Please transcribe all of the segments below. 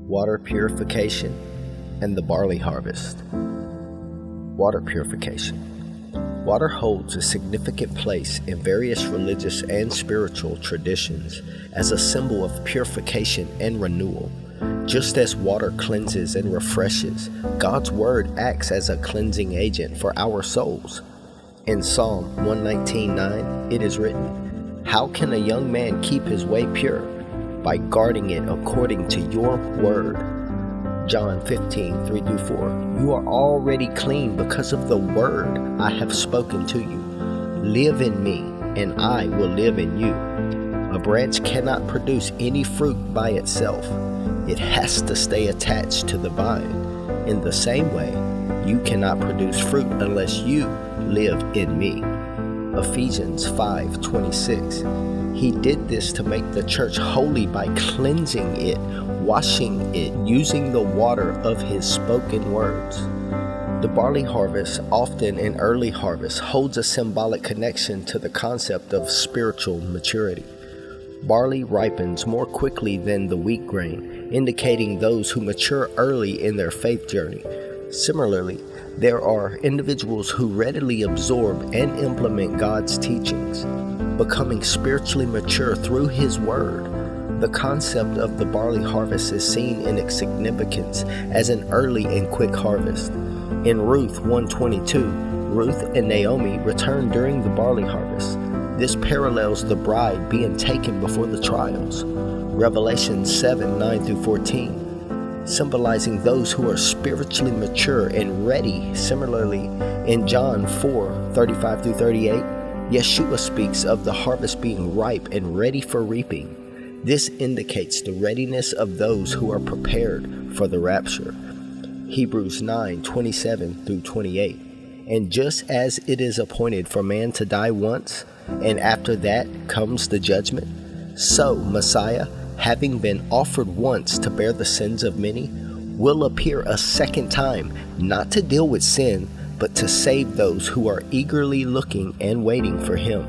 water purification, and the barley harvest. Water purification. Water holds a significant place in various religious and spiritual traditions as a symbol of purification and renewal. Just as water cleanses and refreshes, God's Word acts as a cleansing agent for our souls. In Psalm 119:9, it is written, "How can a young man keep his way pure? By guarding it according to your word." John 15:3-4, "You are already clean because of the word I have spoken to you. Live in me, and I will live in you." A branch cannot produce any fruit by itself. It has to stay attached to the vine. In the same way, you cannot produce fruit unless you live in me. Ephesians 5:26. He did this to make the church holy by cleansing it, washing it, using the water of his spoken words. The barley harvest, often an early harvest, holds a symbolic connection to the concept of spiritual maturity. Barley ripens more quickly than the wheat grain, indicating those who mature early in their faith journey. Similarly, there are individuals who readily absorb and implement God's teachings, becoming spiritually mature through His Word. The concept of the barley harvest is seen in its significance as an early and quick harvest. In Ruth 1:22, Ruth and Naomi returned during the barley harvest. This parallels the bride being taken before the trials. Revelation 7:9-14, symbolizing those who are spiritually mature and ready. Similarly, in John 4:35-38, Yeshua speaks of the harvest being ripe and ready for reaping. This indicates the readiness of those who are prepared for the rapture. Hebrews 9:27-28, and just as it is appointed for man to die once, and after that comes the judgment, so Messiah, having been offered once to bear the sins of many, will appear a second time, not to deal with sin, but to save those who are eagerly looking and waiting for Him.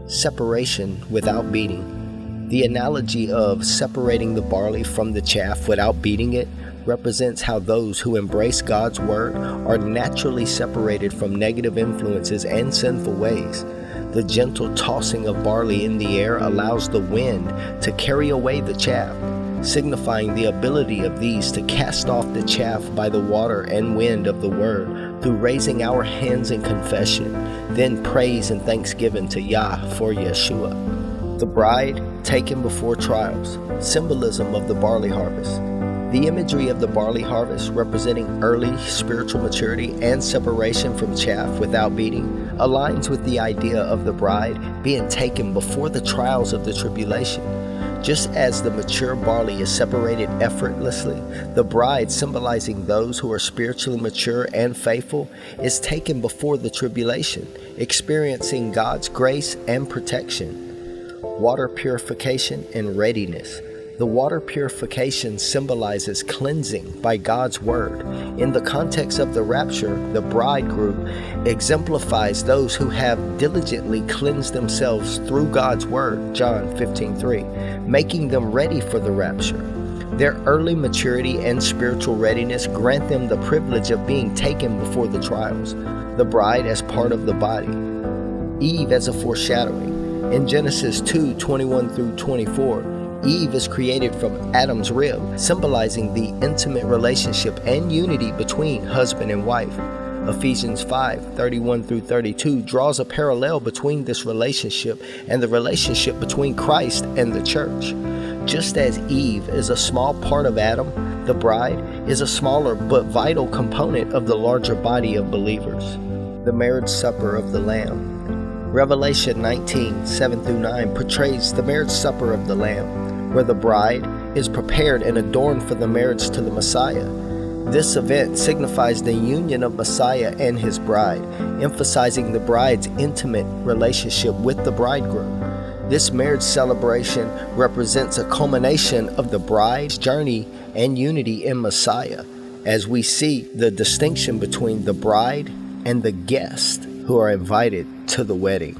Separation without beating. The analogy of separating the barley from the chaff without beating it represents how those who embrace God's Word are naturally separated from negative influences and sinful ways. The gentle tossing of barley in the air allows the wind to carry away the chaff, signifying the ability of these to cast off the chaff by the water and wind of the Word through raising our hands in confession, then praise and thanksgiving to Yah for Yeshua. The bride taken before trials, symbolism of the barley harvest. The imagery of the barley harvest, representing early spiritual maturity and separation from chaff without beating, aligns with the idea of the bride being taken before the trials of the tribulation. Just as the mature barley is separated effortlessly, the bride, symbolizing those who are spiritually mature and faithful, is taken before the tribulation, experiencing God's grace and protection. Water purification and readiness. The water purification symbolizes cleansing by God's Word. In the context of the rapture, the bridegroom exemplifies those who have diligently cleansed themselves through God's Word, John 15:3, making them ready for the rapture. Their early maturity and spiritual readiness grant them the privilege of being taken before the trials. The bride as part of the body. Eve as a foreshadowing. In Genesis 2:21-24, Eve is created from Adam's rib, symbolizing the intimate relationship and unity between husband and wife. Ephesians 5:31-32 draws a parallel between this relationship and the relationship between Christ and the church. Just as Eve is a small part of Adam, the bride is a smaller but vital component of the larger body of believers. The marriage supper of the Lamb. Revelation 19:7-9 portrays the marriage supper of the Lamb, where the bride is prepared and adorned for the marriage to the Messiah. This event signifies the union of Messiah and his bride, emphasizing the bride's intimate relationship with the bridegroom. This marriage celebration represents a culmination of the bride's journey and unity in Messiah, as we see the distinction between the bride and the guest who are invited to the wedding.